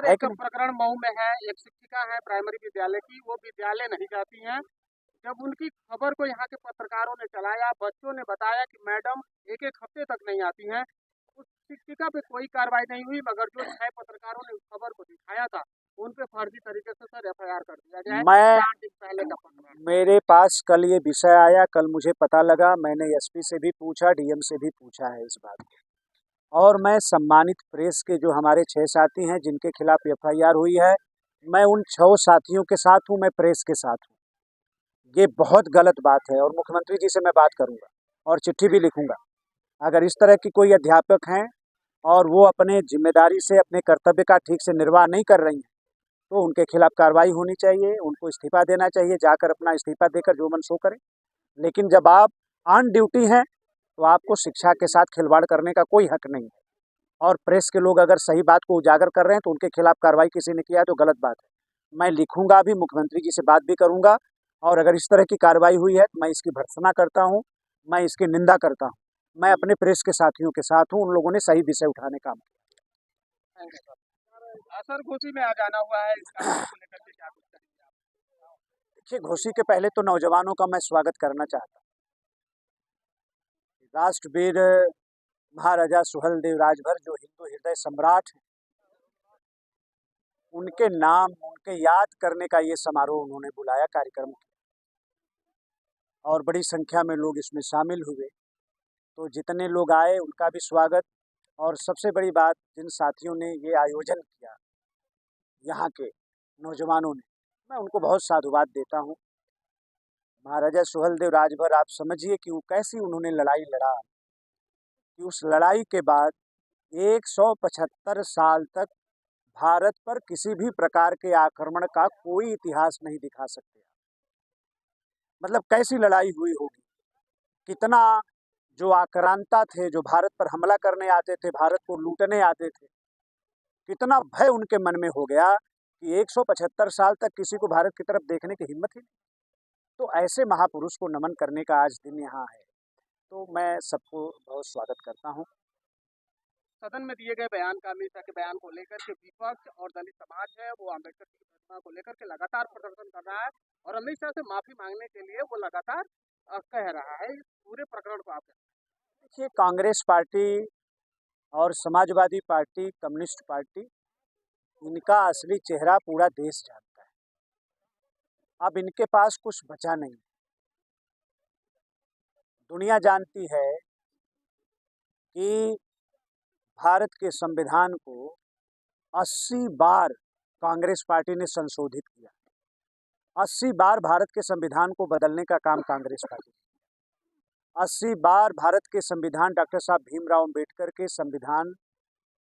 Sir, है एक कि नहीं? प्रकरण मऊ में है। एक शिक्षिका है प्राइमरी विद्यालय की, वो विद्यालय नहीं जाती हैं। जब उनकी खबर को यहाँ के पत्रकारों ने चलाया, बच्चों ने बताया कि मैडम एक एक हफ्ते तक नहीं आती हैं, उस शिक्षिका पे कोई कार्रवाई नहीं हुई, मगर जो 6 पत्रकारों ने उस खबर को दिखाया था, उन पे फर्जी तरीके से सर एफआईआर कर दिया गया है। मैं 4 दिन पहले का प्रकरण। मेरे पास कल ये विषय आया, कल मुझे पता लगा, मैंने एसपी से भी पूछा, डीएम से भी पूछा है इस बात को। और मैं सम्मानित प्रेस के जो हमारे 6 साथी हैं जिनके खिलाफ एफआईआर हुई है, मैं उन 6 साथियों के साथ हूँ, मैं प्रेस के साथ हूँ। ये बहुत गलत बात है और मुख्यमंत्री जी से मैं बात करूंगा और चिट्ठी भी लिखूंगा। अगर इस तरह की कोई अध्यापक हैं और वो अपने जिम्मेदारी से अपने कर्तव्य का ठीक से निर्वाह नहीं कर रही हैं, तो उनके खिलाफ कार्रवाई होनी चाहिए, उनको इस्तीफा देना चाहिए, जाकर अपना इस्तीफा देकर जो मन सो करें। लेकिन जब आप ऑन ड्यूटी हैं तो आपको शिक्षा के साथ खिलवाड़ करने का कोई हक नहीं है। और प्रेस के लोग अगर सही बात को उजागर कर रहे हैं तो उनके खिलाफ कार्रवाई किसी ने किया है तो गलत बात है। मैं लिखूंगा भी, मुख्यमंत्री जी से बात भी करूंगा और अगर इस तरह की कार्रवाई हुई है तो मैं इसकी भर्त्सना करता हूं, मैं इसकी निंदा करता हूं। मैं अपने प्रेस के साथियों के साथ हूं, उन लोगों ने सही विषय उठाने का काम thank you sir. Sir, Ghosi में आ जाना हुआ है, इस कार्यक्रम को लेकर के क्या कुछ कहेंगे आप? किया। देखिए, घोषी के पहले तो नौजवानों का मैं स्वागत करना चाहता हूँ। राष्ट्रवीर महाराजा सुहेलदेव राजभर जो हिंदू हृदय सम्राट हैं, उनके नाम, उनके याद करने का ये समारोह उन्होंने बुलाया, कार्यक्रम किया और बड़ी संख्या में लोग इसमें शामिल हुए। तो जितने लोग आए उनका भी स्वागत। और सबसे बड़ी बात, जिन साथियों ने ये आयोजन किया, यहाँ के नौजवानों ने, मैं उनको बहुत साधुवाद देता हूँ। महाराजा सुहेलदेव राजभर, आप समझिए कि वो कैसी उन्होंने लड़ाई लड़ा कि उस लड़ाई के बाद 175 साल तक भारत पर किसी भी प्रकार के आक्रमण का कोई इतिहास नहीं दिखा सकते। मतलब कैसी लड़ाई हुई होगी, कितना जो आक्रांता थे, जो भारत पर हमला करने आते थे, भारत को लूटने आते थे, कितना भय उनके मन में हो गया कि 175 साल तक किसी को भारत की तरफ देखने की हिम्मत ही नहीं। तो ऐसे महापुरुष को नमन करने का आज दिन यहाँ है। तो मैं सबको बहुत स्वागत करता हूँ। सदन में दिए गए बयान का, अमित शाह के बयान को लेकर के विपक्ष और दलित समाज है वो अम्बेडकर की प्रतिमा को लेकर के लगातार प्रदर्शन कर रहा है, और अमित शाह से माफी मांगने के लिए वो लगातार कह रहा है। इस पूरे प्रकरण को आप देखिए, कांग्रेस पार्टी और समाजवादी पार्टी, कम्युनिस्ट पार्टी, इनका असली चेहरा पूरा देश जानता है। अब इनके पास कुछ बचा नहीं। दुनिया जानती है कि भारत के संविधान को 80 बार कांग्रेस पार्टी ने संशोधित किया। 80 बार भारत के संविधान को बदलने का काम कांग्रेस पार्टी ने। 80 बार भारत के संविधान, डॉक्टर साहब भीमराव अंबेडकर के संविधान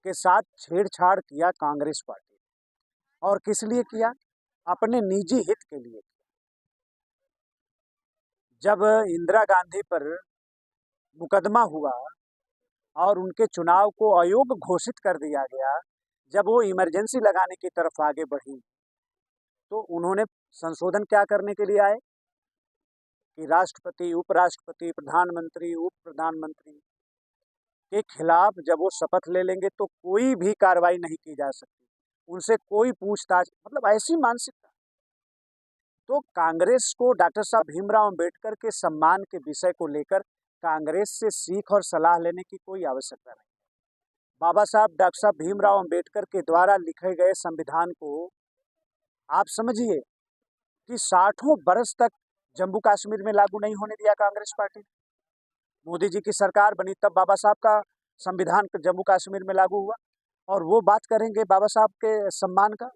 के साथ छेड़छाड़ किया कांग्रेस पार्टी। और किस लिए किया? अपने निजी हित के लिए। जब इंदिरा गांधी पर मुकदमा हुआ और उनके चुनाव को अयोग्य घोषित कर दिया गया, जब वो इमरजेंसी लगाने की तरफ आगे बढ़ी, तो उन्होंने संशोधन क्या करने के लिए आए कि राष्ट्रपति, उपराष्ट्रपति, प्रधानमंत्री, उप प्रधानमंत्री के खिलाफ जब वो शपथ ले लेंगे तो कोई भी कार्रवाई नहीं की जा सकती, उनसे कोई पूछताछ, मतलब ऐसी मानसिकता। तो कांग्रेस को डॉक्टर साहब भीमराव अंबेडकर के सम्मान के विषय को लेकर कांग्रेस से सीख और सलाह लेने की कोई आवश्यकता नहीं। बाबा साहब, डॉक्टर साहब भीमराव अंबेडकर के द्वारा लिखे गए संविधान को आप समझिए कि 60 बरस तक जम्मू कश्मीर में लागू नहीं होने दिया कांग्रेस पार्टी। मोदी जी की सरकार बनी तब बाबा साहब का संविधान जम्मू कश्मीर में लागू हुआ। और वो बात करेंगे बाबा साहब के सम्मान का।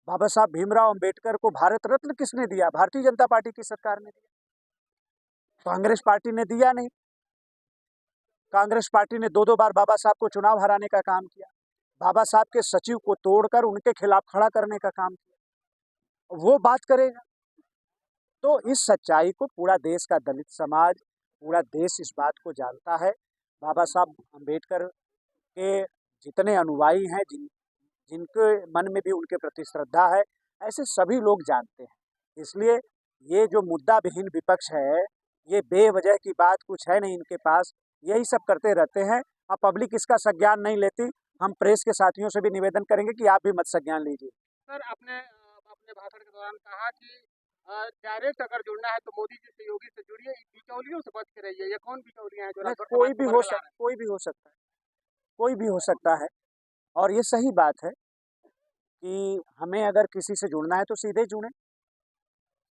बाबा साहब भीमराव अंबेडकर को भारत रत्न किसने दिया? भारतीय जनता पार्टी की सरकार ने दिया, कांग्रेस पार्टी ने दिया नहीं। कांग्रेस पार्टी ने 2-2 बार बाबा साहब को चुनाव हराने का काम किया, बाबा साहब के सचिव को तोड़कर उनके खिलाफ खड़ा करने का काम किया। वो बात करेगा तो इस सच्चाई को पूरा देश का दलित समाज, पूरा देश इस बात को जानता है। बाबा साहब अंबेडकर के जितने अनुयायी हैं, जिनके मन में भी उनके प्रति श्रद्धा है, ऐसे सभी लोग जानते हैं। इसलिए ये जो मुद्दा विहीन विपक्ष है, ये बेवजह की बात कुछ है नहीं इनके पास, यही सब करते रहते हैं। अब पब्लिक इसका संज्ञान नहीं लेती। हम प्रेस के साथियों से भी निवेदन करेंगे कि आप भी मत संज्ञान लीजिए। सर आपने अपने भाषण के दौरान कहा कि डायरेक्ट अगर जुड़ना है तो मोदी जी से, योगी से जुड़िए, बिचौलियों से बच के रहिए। ये कौन बिचौलियां हैं जो नहीं, लगभग समाज को बरगला रहे हैं? कोई भी हो सकता है, कोई भी हो सकता है और ये सही बात है कि हमें अगर किसी से जुड़ना है तो सीधे जुड़ें।